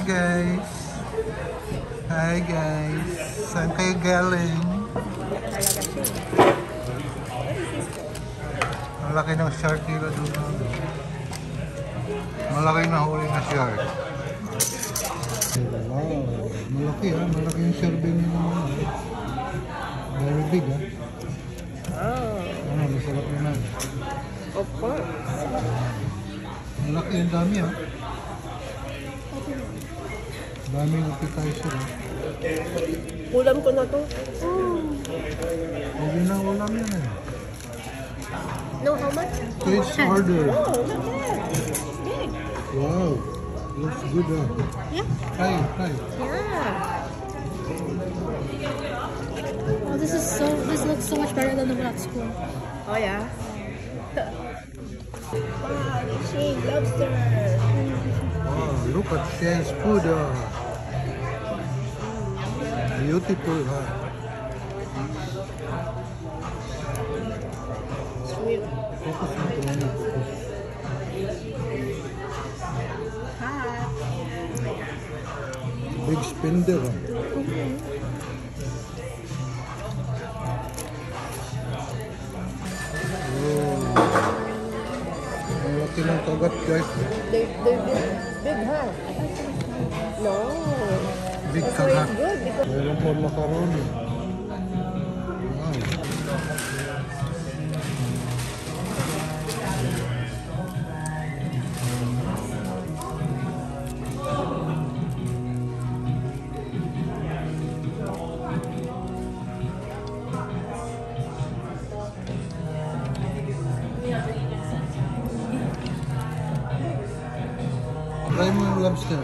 guys. Hi guys. Saan kayo galing? Malaki ng shark dito doon. Malaki na huli na shark. Wow. Malaki ha. Malaki yung serving nyo. Very big ha. Masarap naman. Of course. Malaki, ang dami ha. Daming appetizer ha. Ulam ko na to. Hindi na ulam yan eh. No, how much? Taste order. Oh, look at that. Big. Wow. Looks good ha. Yeah. Try. Yeah. Oh, this looks so much better than the one at school. Oh, yeah. Wow, Shane, lobster. Wow, look at Shane's food ha. Beautiful ha. Sweet. Focus mo ito na. Hot. Big spender ha. Ang laki ng kagat guys. They're big, huh? No. Big That's why kagat. it's good because Meron po macaroni. Wow. Try mo yung lobster.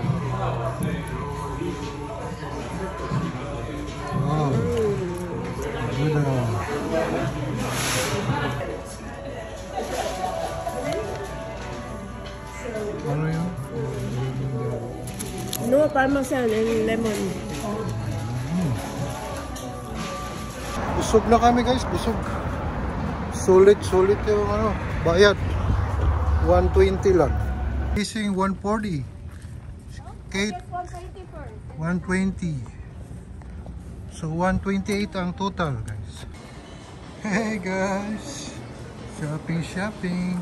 Wow. Good ah. Ano yun? no parmesan and lemon. Busog na kami guys, busog. Sulit yung ano, bayad. 120 lang. Fishing 140. Kate 120. So 128 ang total guys. Hey guys. Shopping.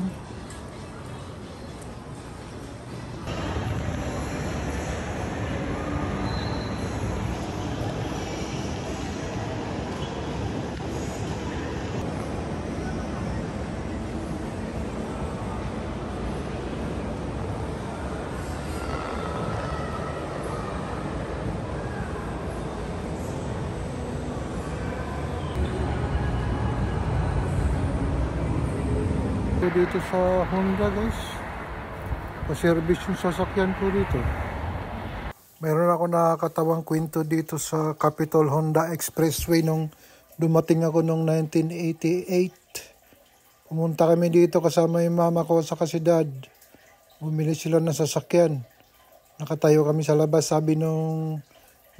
Dito sa Honda guys, pa-service yung sasakyan ko dito. Meron ako nakakatawang kwento dito sa Capitol Honda Expressway nung dumating ako nung 1988. Pumunta kami dito kasama yung mama ko sa si dad. Bumili sila ng sasakyan. Nakatayo kami sa labas, sabi nung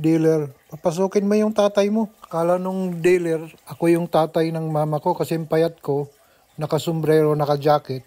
dealer, papasukin mo yung tatay mo. Akala nung dealer, ako yung tatay ng mama ko kasi yung payat ko, nakasombrero, naka-jacket.